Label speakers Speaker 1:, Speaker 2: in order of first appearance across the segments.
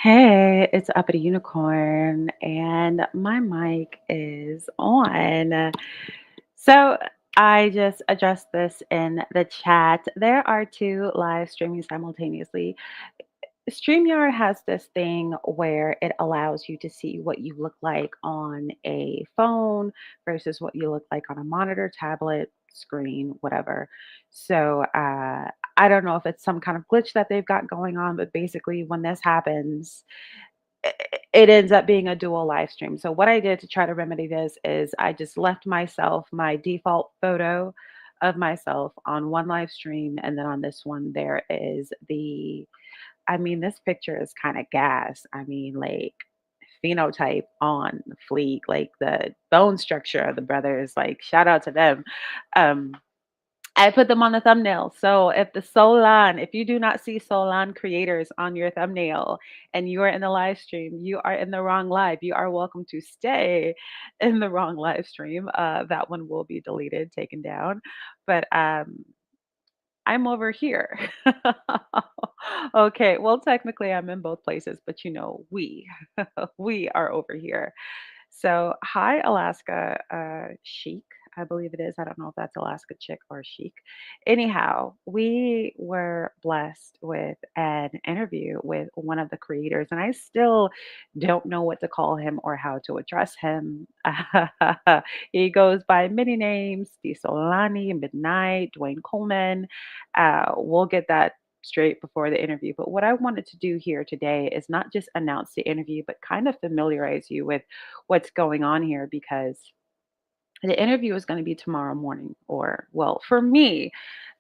Speaker 1: Hey, it's Uppity Unicorn, and my mic is on. So I just addressed this in the chat. There are two live streaming simultaneously. StreamYard has this thing where it allows you to see what you look like on a phone versus what you look like on a monitor, tablet, screen, whatever. So I don't know if it's some kind of glitch that they've got going on, but basically, when this happens, it ends up being a dual live stream. So what I did to try to remedy this is I just left myself my default photo of myself on one live stream, and then on this one there is this picture is kind of gas. Like phenotype on fleek, like the bone structure of the brothers, like shout out to them. Um I put them on the thumbnail. So if you do not see Soulaan creators on your thumbnail and you are in the live stream, you are in the wrong live. You are welcome to stay in the wrong live stream. That one will be deleted, taken down. But I'm over here. Okay, well, technically I'm in both places, but we are over here. So, hi, Alaska Chic, I believe it is. I don't know if that's Alaska Chick or Chic. Anyhow, we were blessed with an interview with one of the creators, and I still don't know what to call him or how to address him. He goes by many names: the Soulaani, Midnight, Dwayne Coleman. We'll get that straight before the interview. But what I wanted to do here today is not just announce the interview, but kind of familiarize you with what's going on here because the interview is going to be tomorrow morning, or well, for me,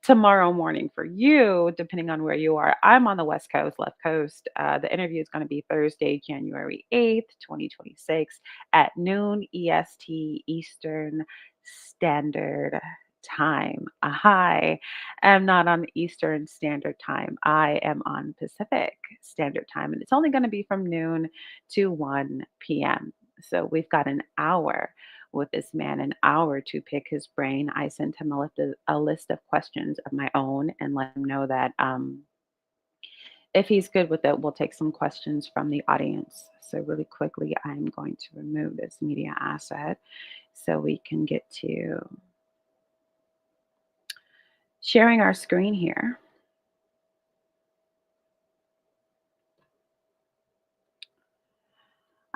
Speaker 1: tomorrow morning. For you, depending on where you are, I'm on the West Coast, left coast. The interview is going to be Thursday, January 8th, 2026 at noon EST, Eastern Standard Time. I am not on Eastern Standard Time. I am on Pacific Standard Time, and it's only going to be from noon to 1 p.m. So we've got an hour with this man, an hour to pick his brain. I sent him a list of questions of my own and let him know that if he's good with it, we'll take some questions from the audience. So, really quickly, I'm going to remove this media asset so we can get to sharing our screen here.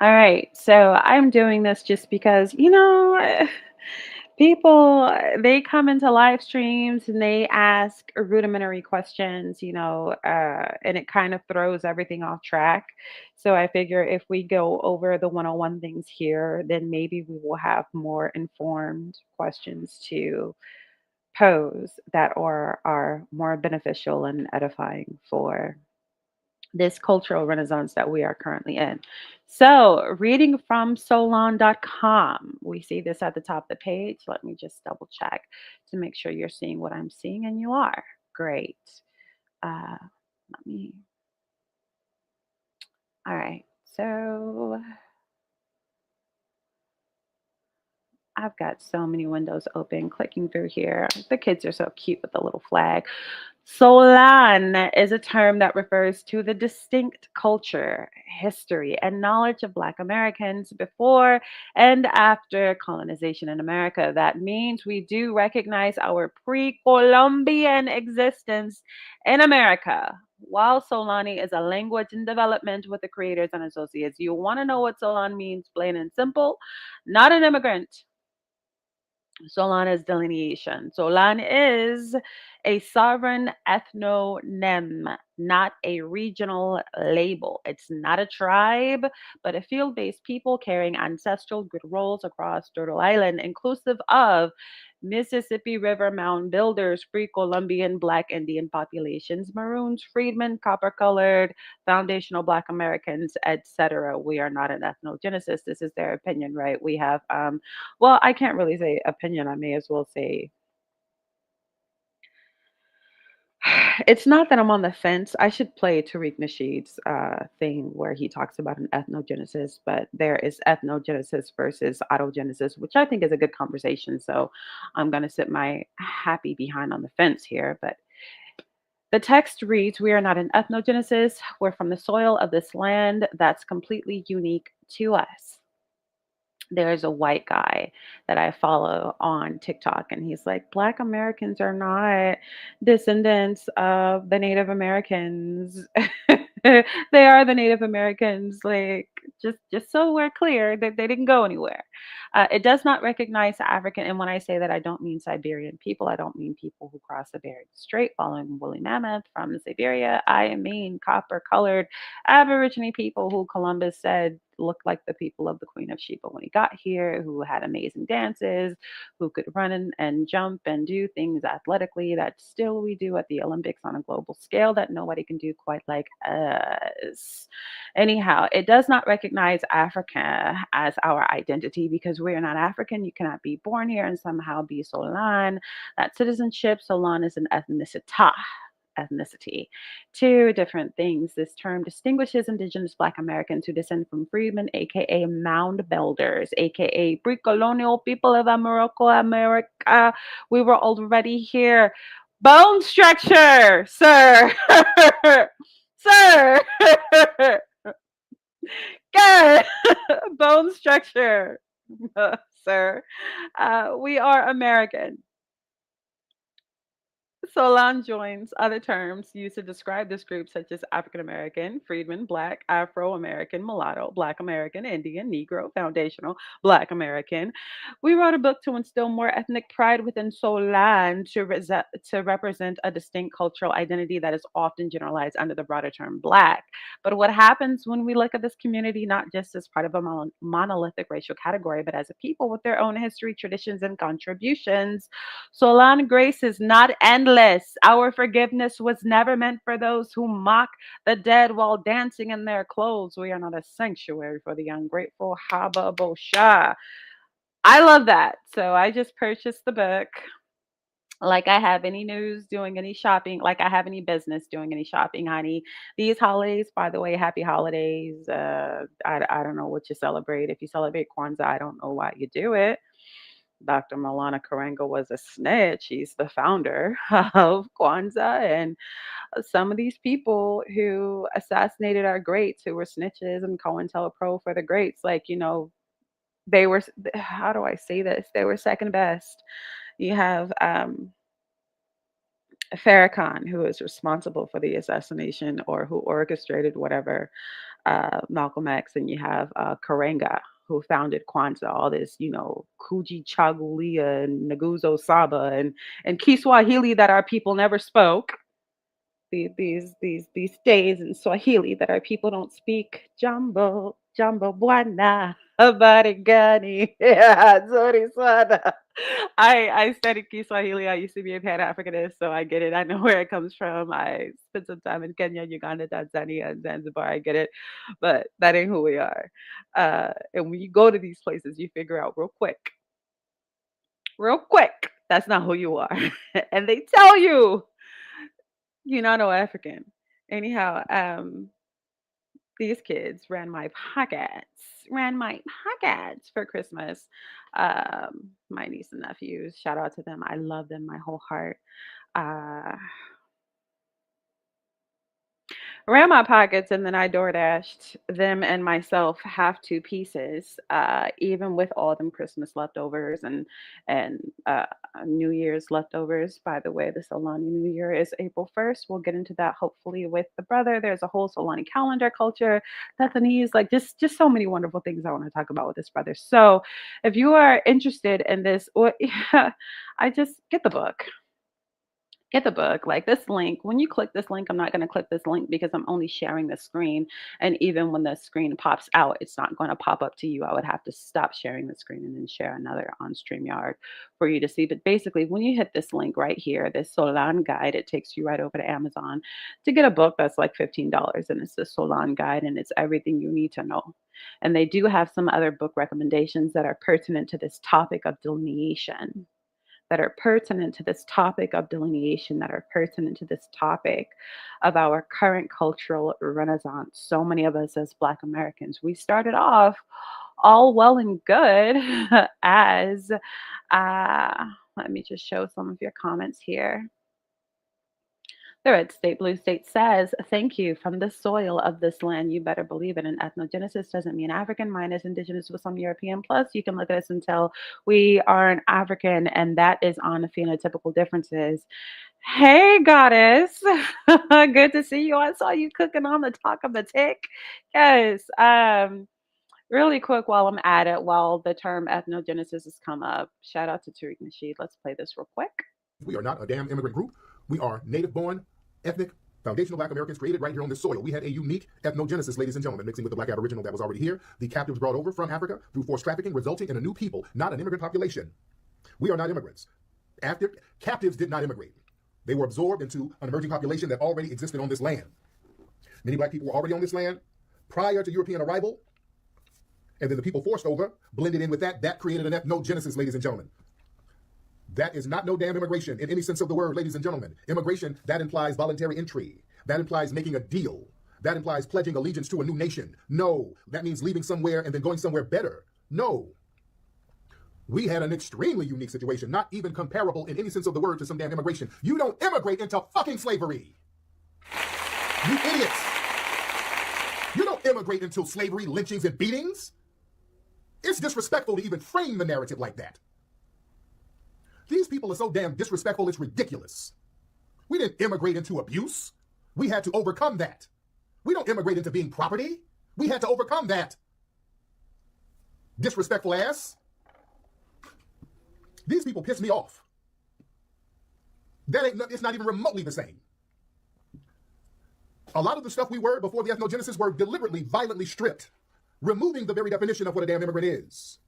Speaker 1: All right, so I'm doing this just because, people they come into live streams and they ask rudimentary questions, and it kind of throws everything off track. So I figure if we go over the one-on-one things here, then maybe we will have more informed questions to pose that are more beneficial and edifying for this cultural renaissance that we are currently in. So, reading from Solon.com, we see this at the top of the page. Let me just double check to make sure you're seeing what I'm seeing, and you are. Great. Uh, let me, all right. So, I've got so many windows open clicking through here. The kids are so cute with the little flag. Soulaan is a term that refers to the distinct culture, history, and knowledge of Black Americans before and after colonization in America. That means we do recognize our pre Columbian existence in America. While Soulaani is a language in development with the creators and associates, you want to know what Soulaan means, plain and simple. Not an immigrant, Soulaan is delineation. Soulaan is a sovereign ethnonym, not a regional label. It's not a tribe, but a field based people carrying ancestral good roles across Turtle Island, inclusive of Mississippi River Moundbuilders, pre-Columbian Black Indian populations, Maroons, Freedmen, copper-colored, foundational Black Americans, etc. We are not an ethnogenesis. This is their opinion, right? We have well, I can't really say opinion. I may as well say it's not that I'm on the fence. I should play Tariq Nasheed's thing where he talks about an ethnogenesis, but there is ethnogenesis versus autogenesis, which I think is a good conversation. So I'm going to sit my happy behind on the fence here. But The text reads, "We are not an ethnogenesis. We're from the soil of this land that's completely unique to us." There's a white guy that I follow on TikTok, and he's like, Black Americans are not descendants of the Native Americans. They are the Native Americans. Like, just so we're clear that they didn't go anywhere. It does not recognize African, and when I say that, I don't mean Siberian people. I don't mean people who cross the Bering Strait following woolly mammoth from Siberia. I mean copper-colored Aborigine people who Columbus said looked like the people of the Queen of Sheba when he got here, who had amazing dances, who could run and jump and do things athletically that still we do at the Olympics on a global scale that nobody can do quite like us. Anyhow, it does not recognize Africa as our identity because we are not African. You cannot be born here and somehow be Soulaan. That citizenship, Soulaan is an ethnicity. Two different things. This term distinguishes indigenous Black Americans who descend from freedmen, aka Moundbuilders, aka pre-colonial people of Morocco, America. We were already here. Bone structure, sir. Sir. Good. Bone structure, sir. We are American. Soulaan joins other terms used to describe this group, such as African American, Freedman, Black, Afro American, Mulatto, Black American, Indian, Negro, Foundational, Black American. We wrote a book to instill more ethnic pride within Soulaan to represent a distinct cultural identity that is often generalized under the broader term Black. But what happens when we look at this community not just as part of a monolithic racial category, but as a people with their own history, traditions, and contributions? Solange grace is not endless. Our forgiveness was never meant for those who mock the dead while dancing in their clothes. We are not a sanctuary for the ungrateful. Haba Bosha. I love that. So I just purchased the book. Like I have any news doing any shopping, like I have any business doing any shopping, honey. These holidays, by the way, happy holidays. I don't know what you celebrate. If you celebrate Kwanzaa, I don't know why you do it. Dr. Malana Karenga was a snitch. He's the founder of Kwanzaa. And some of these people who assassinated our greats, who were snitches and COINTELPRO for the greats, like, they were, how do I say this? They were second best. You have Farrakhan, who is responsible for the assassination or who orchestrated whatever, Malcolm X, and you have Karenga, who founded Kwanzaa, all this, Kuji Chagulia and Naguzo Saba and Kiswahili that our people never spoke. These days in Swahili that our people don't speak. Jambo Bwana. Barigani. Yeah, sorry, Swana. I studied Kiswahili. I used to be a Pan Africanist, so I get it. I know where it comes from. I spent some time in Kenya, Uganda, Tanzania, and Zanzibar. I get it, but that ain't who we are. And when you go to these places, you figure out real quick, that's not who you are, and they tell you you're not no African. Anyhow, these kids ran my pockets for Christmas. My niece and nephews, shout out to them. I love them, my whole heart. Uh, Ran my pockets and then I door dashed them and myself half two pieces, even with all them Christmas leftovers and New Year's leftovers. By the way, the Soulaani New Year is April 1st. We'll get into that hopefully with the brother. There's a whole Soulaani calendar culture, Bethany's, like just so many wonderful things I want to talk about with this brother. So if you are interested in this, or I just get the book. Like this link, when you click this link, I'm not going to click this link because I'm only sharing the screen. And even when the screen pops out, it's not going to pop up to you. I would have to stop sharing the screen and then share another on StreamYard for you to see. But basically, when you hit this link right here, this Solan guide, it takes you right over to Amazon to get a book that's like $15. And it's the Solan guide and it's everything you need to know. And they do have some other book recommendations that are pertinent to this topic of delineation, that are pertinent to this topic of delineation, that are pertinent to this topic of our current cultural renaissance. So many of us as Black Americans, we started off all well and good as, let me just show some of your comments here. The red state, blue state says, thank you. From the soil of this land, you better believe it. And ethnogenesis doesn't mean African, mine is indigenous with some European. Plus, you can look at us and tell we are an African, and that is on the phenotypical differences. Hey, goddess. Good to see you. I saw you cooking on the talk of the tick. Yes. Really quick while I'm at it, while the term ethnogenesis has come up, shout out to Tariq Nasheed. Let's play this real quick.
Speaker 2: We are not a damn immigrant group. We are native born, ethnic, foundational Black Americans created right here on this soil. We had a unique ethnogenesis, ladies and gentlemen, mixing with the Black Aboriginal that was already here. The captives brought over from Africa through forced trafficking, resulting in a new people, not an immigrant population. We are not immigrants. After captives did not immigrate. They were absorbed into an emerging population that already existed on this land. Many Black people were already on this land prior to European arrival. And then the people forced over, blended in with that. That created an ethnogenesis, ladies and gentlemen. That is not no damn immigration in any sense of the word, ladies and gentlemen. Immigration, that implies voluntary entry. That implies making a deal. That implies pledging allegiance to a new nation. No, that means leaving somewhere and then going somewhere better. No. We had an extremely unique situation, not even comparable in any sense of the word to some damn immigration. You don't immigrate into fucking slavery. You idiots. You don't immigrate into slavery, lynchings, and beatings. It's disrespectful to even frame the narrative like that. These people are so damn disrespectful, it's ridiculous. We didn't immigrate into abuse. We had to overcome that. We don't immigrate into being property. We had to overcome that. Disrespectful ass. These people piss me off. It's not even remotely the same. A lot of the stuff we were before the ethnogenesis were deliberately, violently stripped, removing the very definition of what a damn immigrant is.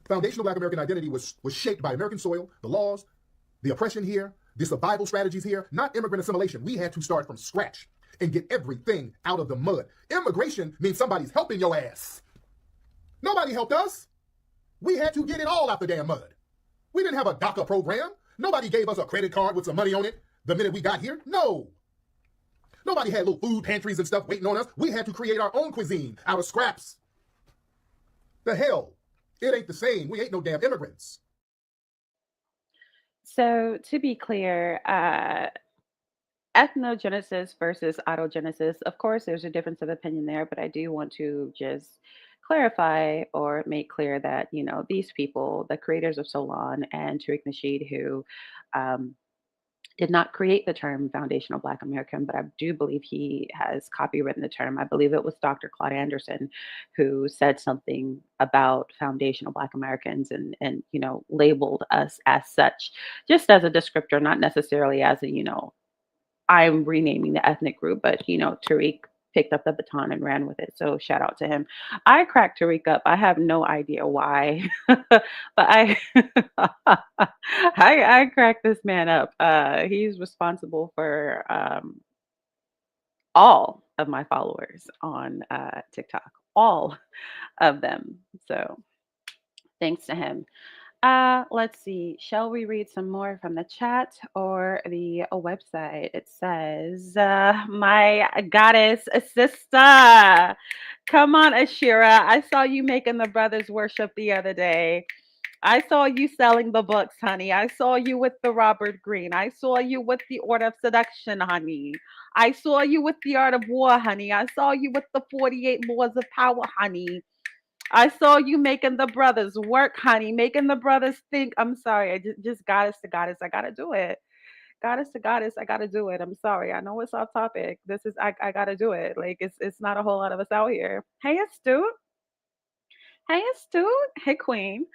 Speaker 2: Foundational Black American identity was shaped by American soil, the laws, the oppression here, the survival strategies here, not immigrant assimilation. We had to start from scratch and get everything out of the mud. Immigration means somebody's helping your ass. Nobody helped us. We had to get it all out the damn mud. We didn't have a DACA program. Nobody gave us a credit card with some money on it the minute we got here. No. Nobody had little food pantries and stuff waiting on us. We had to create our own cuisine out of scraps. The hell? It ain't the same. We ain't no damn immigrants.
Speaker 1: So, to be clear, ethnogenesis versus autogenesis, of course, there's a difference of opinion there, but I do want to just clarify or make clear that, these people, the creators of Soulaan and Tariq Nasheed, who um, did not create the term foundational Black American, but I do believe he has copywritten the term. I believe it was Dr. Claude Anderson who said something about foundational Black Americans and labeled us as such, just as a descriptor, not necessarily as a, I'm renaming the ethnic group, but Tariq picked up the baton and ran with it. So shout out to him. I cracked Tariq up. I have no idea why, but I I cracked this man up. He's responsible for all of my followers on TikTok, all of them. So thanks to him. Let's see. Shall we read some more from the chat or the website? It says, my goddess sister. Come on, Ashira. I saw you making the brothers worship the other day. I saw you selling the books, honey. I saw you with the Robert Greene. I saw you with the Art of Seduction, honey. I saw you with the Art of War, honey. I saw you with the 48 Laws of Power, honey. I saw you making the brothers work, honey, making the brothers think. I'm sorry. I just goddess to goddess. I gotta do it. Goddess to goddess. I gotta do it. I'm sorry. I know it's off topic. I gotta do it. Like it's not a whole lot of us out here. Hey, Astute. Hey, Astute. Hey, Queen.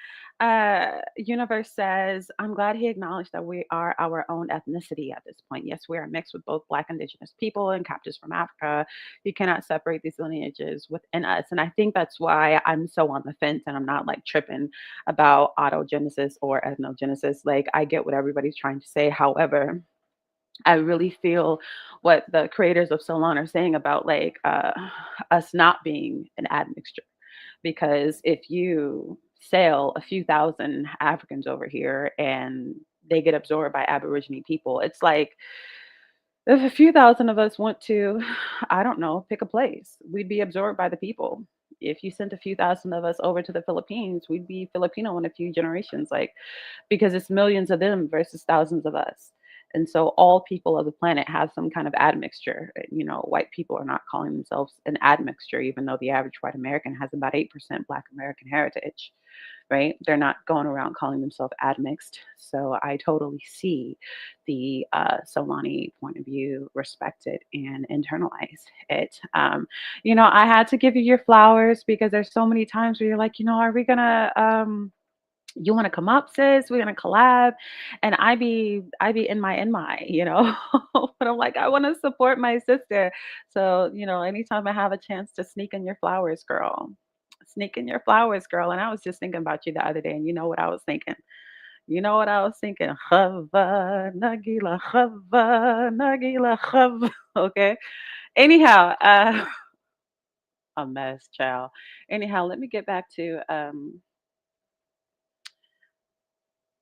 Speaker 1: Universe says, I'm glad he acknowledged that we are our own ethnicity at this point. Yes, we are mixed with both Black indigenous people and captives from Africa. You cannot separate these lineages within us. And I think that's why I'm so on the fence and I'm not like tripping about autogenesis or ethnogenesis. Like, I get what everybody's trying to say. However, I really feel what the creators of Soulaan are saying about like us not being an admixture. Because if you sail a few thousand Africans over here and they get absorbed by Aborigine people, it's like if a few thousand of us went to, I don't know, pick a place, we'd be absorbed by the people. If you sent a few thousand of us over to the Philippines, we'd be Filipino in a few generations, like because it's millions of them versus thousands of us. And so all people of the planet have some kind of admixture. White people are not calling themselves an admixture, even though the average white American has about 8% Black American heritage, right? They're not going around calling themselves admixed. So I totally see the Soulaani point of view, respect it, and internalize it. I had to give you your flowers because there's so many times where you're like, are we gonna you want to come up, sis? We're gonna collab, and I be in my, but I'm like, I want to support my sister. So anytime I have a chance to sneak in your flowers, girl, sneak in your flowers, girl. And I was just thinking about you the other day, and you know what I was thinking? You know what I was thinking? Chava, Nagila, Chava, Nagila, Chava. Okay. Anyhow, a mess, child. Anyhow, let me get back to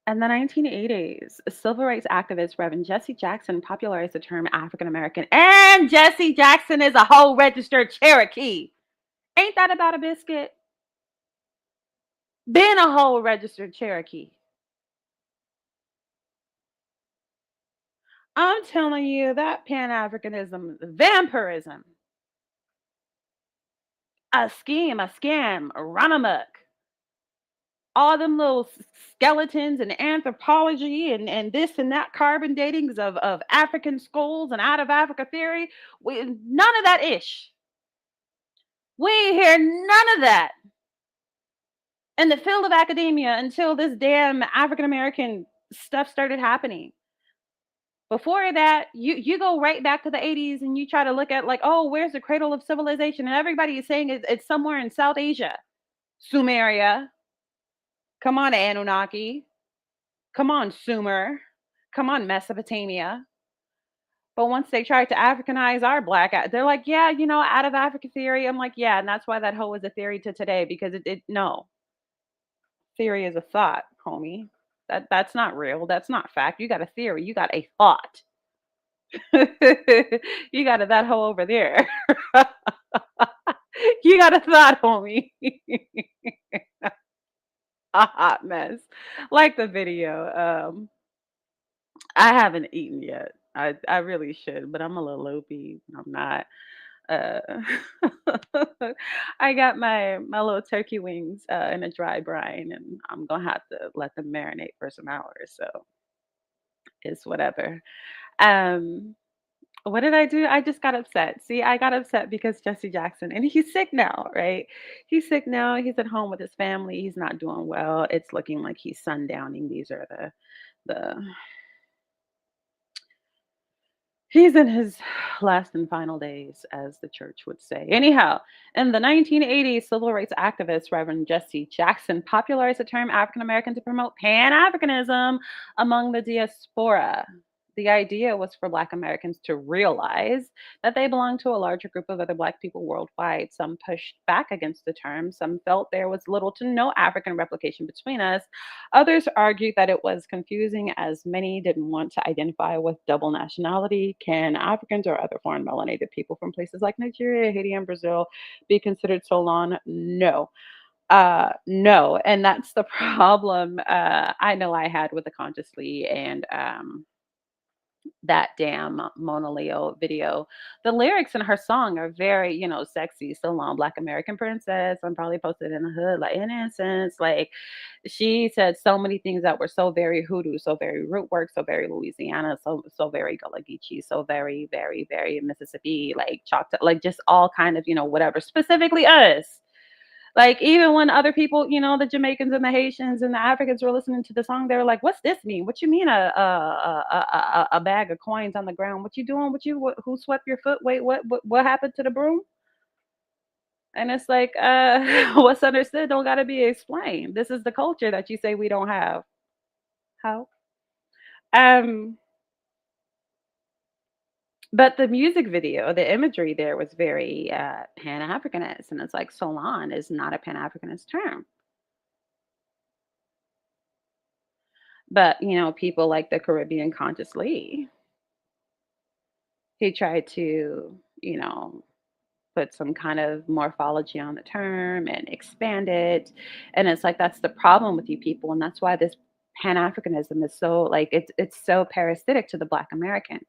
Speaker 1: in the 1980s, civil rights activist Reverend Jesse Jackson popularized the term African American, and Jesse Jackson is a whole registered Cherokee. Ain't that about a biscuit? Been a whole registered Cherokee. I'm telling you, that Pan Africanism, vampirism, a scheme, a scam, a run amok. All them little skeletons and anthropology and this and that carbon datings of African skulls and out of Africa theory. None of that ish. We ain't hear none of that in the field of academia until this damn African American stuff started happening. Before that, you go right back to the 80s and you try to look at like, oh, where's the cradle of civilization? And everybody is saying it's somewhere in South Asia. Sumeria. Come on, Anunnaki. Come on, Sumer. Come on, Mesopotamia. But once they tried to Africanize our they're like, yeah, out of Africa theory. I'm like, yeah, and that's why that hoe is a theory to today because it no, theory is a thought, homie. That's not real. That's not fact. You got a theory. You got a thought. You got that hoe over there. You got a thought, homie. A hot mess. Like the video. I haven't eaten yet. I really should, but I'm a little loopy. I'm not. Uh, I got my little turkey wings in a dry brine, and I'm gonna have to let them marinate for some hours. So it's whatever. Um, what did I do? I just got upset. See, I got upset because Jesse Jackson, and he's sick now, right? He's sick now. He's at home with his family. He's not doing well. It's looking like he's sundowning. These are the he's in his last and final days, as the church would say. Anyhow, in the 1980s, civil rights activist Reverend Jesse Jackson popularized the term African American to promote Pan Africanism among the diaspora. The idea was for Black Americans to realize that they belonged to a larger group of other Black people worldwide. Some pushed back against the term, some felt there was little to no African replication between us. Others argued that it was confusing as many didn't want to identify with double nationality. Can Africans or other foreign melanated people from places like Nigeria, Haiti, and Brazil be considered Solon? No. No. And that's the problem I know I had with the Consciously and that damn Mona Leo video. The lyrics in her song are very, sexy, so long, Black American princess. I'm probably posted in the hood, like innocence. Like she said so many things that were so very hoodoo, so very root work, so very Louisiana, so very Gullah Geechee, so very, very, very Mississippi, like Choctaw, like just all kind of, whatever, specifically us. Like even when other people, the Jamaicans and the Haitians and the Africans were listening to the song, they were like, "What's this mean? What you mean a bag of coins on the ground? What you doing? Who swept your foot? Wait, what happened to the broom?" And it's like, what's understood don't gotta be explained. This is the culture that you say we don't have. How? Um, but the music video, the imagery there was very Pan Africanist, and it's like Solan is not a Pan Africanist term. But, people like the Caribbean Conscious Lee, he tried to, put some kind of morphology on the term and expand it. And it's like, that's the problem with you people. And that's why this Pan-Africanism is so like it's so parasitic to the Black American.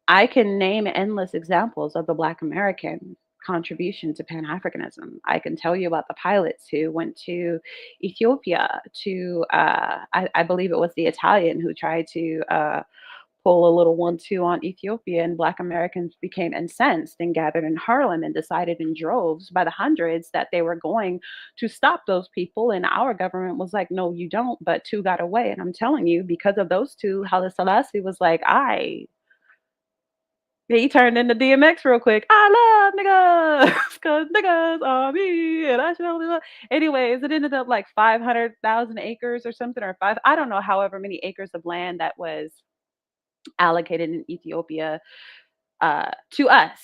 Speaker 1: I can name endless examples of the Black American contribution to Pan-Africanism. I can tell you about the pilots who went to Ethiopia to, I believe it was the Italian who tried to pull a little 1-2 on Ethiopia, and Black Americans became incensed and gathered in Harlem and decided in droves by the hundreds that they were going to stop those people. And our government was like, no, you don't. But two got away. And I'm telling you, because of those two, Haile Selassie was like, he turned into DMX real quick. I love niggas because niggas are me, and I should only love. Anyways, it ended up like 500,000 acres or something, or five. I don't know, however many acres of land that was allocated in Ethiopia to us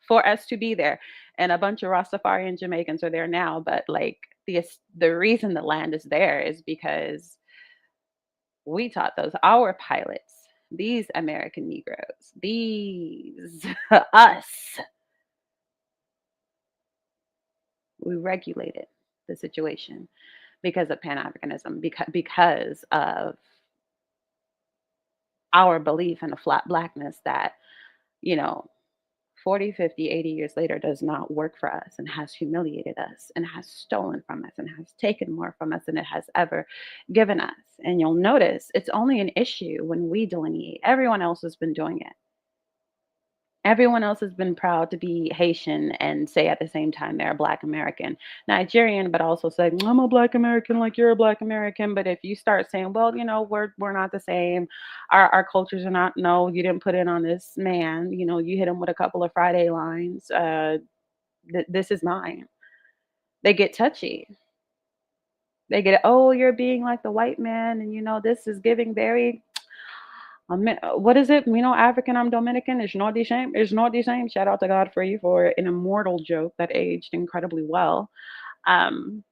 Speaker 1: for us to be there. And a bunch of Rastafarian Jamaicans are there now. But like the reason the land is there is because we taught those our pilots, these American Negroes, these us, we regulated the situation because of Pan Africanism, because of our belief in a flat blackness that, you know, 40, 50, 80 years later does not work for us and has humiliated us and has stolen from us and has taken more from us than it has ever given us. And you'll notice it's only an issue when we delineate. Everyone else has been doing it. Everyone else has been proud to be Haitian and say at the same time they're a Black American, Nigerian, but also say I'm a Black American like you're a Black American. But if you start saying, well, you know, we're not the same, our cultures are not. No, you didn't put it on this man. You know, you hit him with a couple of Friday lines. This is mine. They get touchy. They get, oh, you're being like the white man, and you know this is giving very what is it? You know, African, I'm Dominican. It's not the same. It's not the same. Shout out to Godfrey for an immortal joke that aged incredibly well. Um,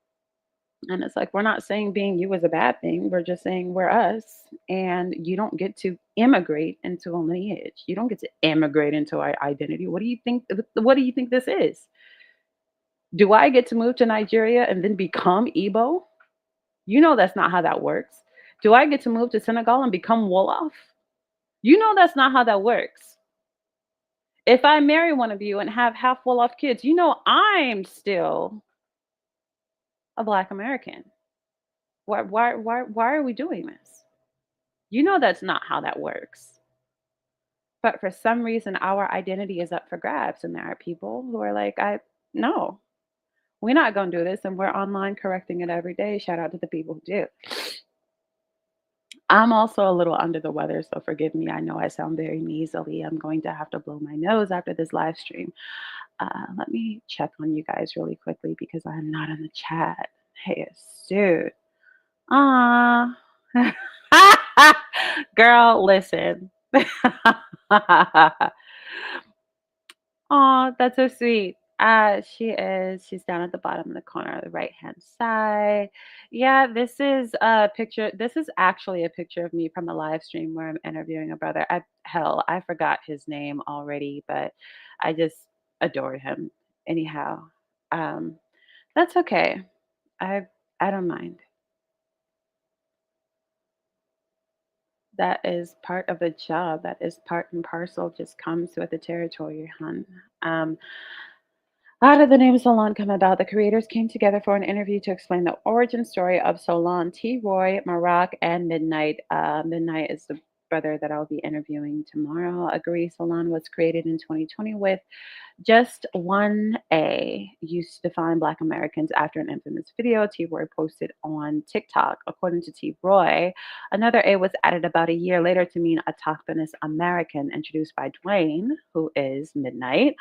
Speaker 1: and it's like, we're not saying being you is a bad thing. We're just saying we're us. And you don't get to immigrate into a lineage. You don't get to immigrate into our identity. What do you think? What do you think this is? Do I get to move to Nigeria and then become Igbo? You know that's not how that works. Do I get to move to Senegal and become Wolof? You know that's not how that works. If I marry one of you and have half Wolof kids, you know I'm still a Black American. Why are we doing this? You know that's not how that works. But for some reason, our identity is up for grabs, and there are people who are like, no, we're not gonna do this, and we're online correcting it every day. Shout out to the people who do. I'm also a little under the weather, so forgive me. I know I sound very nasally. I'm going to have to blow my nose after this live stream. Let me check on you guys really quickly because I'm not in the chat. Hey, dude. Ah, girl, listen. Oh, that's so sweet. She is. She's down at the bottom of the corner of the right hand side. Yeah, this is a picture. This is actually a picture of me from the live stream where I'm interviewing a brother. I forgot his name already, but I just adore him. Anyhow, um, that's okay. I I don't mind. That is part of the job. That is part and parcel. Just comes with the territory, hun. Um, How did the name Soulaan come about? The creators came together for an interview to explain the origin story of Soulaan, T. Roy, Marak, and Midnight. Midnight is the brother that I'll be interviewing tomorrow. Agree, Soulaan was created in 2020 with just one A used to define Black Americans after an infamous video T. Roy posted on TikTok. According to T. Roy, another A was added about a year later to mean autochthonous American, introduced by Dwayne, who is Midnight,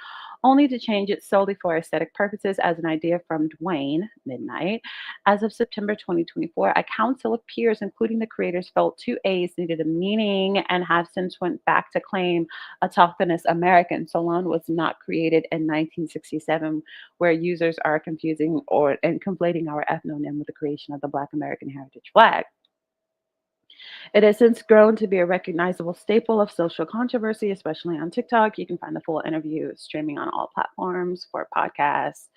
Speaker 1: only to change it solely for aesthetic purposes as an idea from Dwayne, Midnight. As of September 2024, a council of peers, including the creators, felt two A's needed a meaning and have since went back to claim autochthonous American. Soulaan was not created in 1967, where users are confusing and conflating our ethnonym with the creation of the Black American heritage flag. It has since grown to be a recognizable staple of social controversy, especially on TikTok. You can find the full interview streaming on all platforms for podcasts.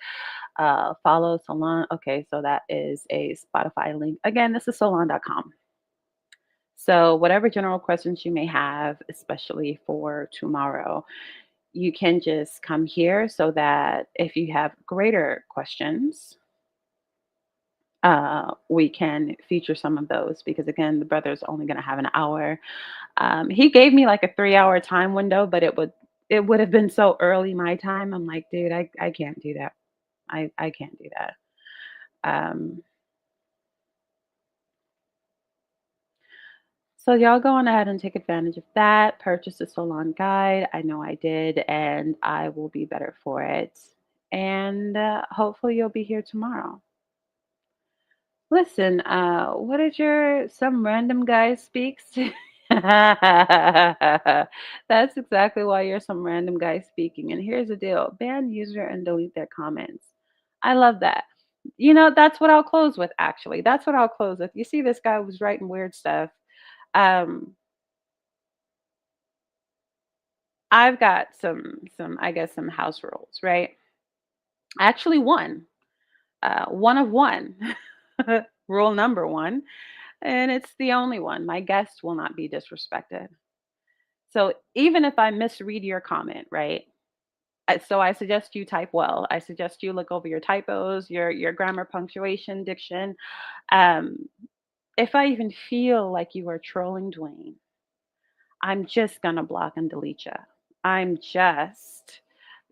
Speaker 1: Follow Soulaan. Okay, so that is a Spotify link. Again, this is Soulaan.com. So, whatever general questions you may have, especially for tomorrow, you can just come here so that if you have greater questions, we can feature some of those because, again, the brother's only going to have an hour. He gave me like a 3 hour time window, but it would have been so early my time. I'm like, dude, I can't do that. I can't do that. Um, so y'all go on ahead and take advantage of that. Purchase the Solon guide. I know I did, and I will be better for it. And hopefully you'll be here tomorrow. Listen, what did your some random guy speaks? That's exactly why you're some random guy speaking. And here's the deal: ban user and delete their comments. I love that. That's what I'll close with. Actually, that's what I'll close with. You see, this guy was writing weird stuff. Um, I've got I guess, some house rules, right? Actually, one of one. Rule number one, and it's the only one. My guests will not be disrespected. So even if I misread your comment, right? So I suggest you type well. I suggest you look over your typos, your grammar, punctuation, diction. Um, if I even feel like you are trolling Dwayne, I'm just gonna block and delete you. I'm just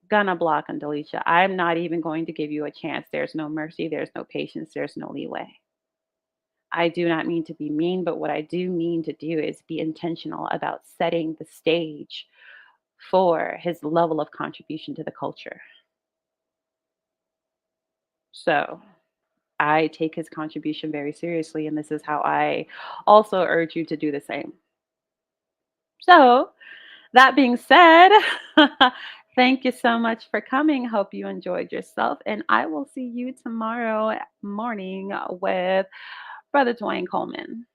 Speaker 1: gonna block and delete you. I'm not even going to give you a chance. There's no mercy. There's no patience. There's no leeway. I do not mean to be mean, but what I do mean to do is be intentional about setting the stage for his level of contribution to the culture. So I take his contribution very seriously, and this is how I also urge you to do the same. So, that being said, thank you so much for coming. Hope you enjoyed yourself, and I will see you tomorrow morning with Brother Dwayne Coleman.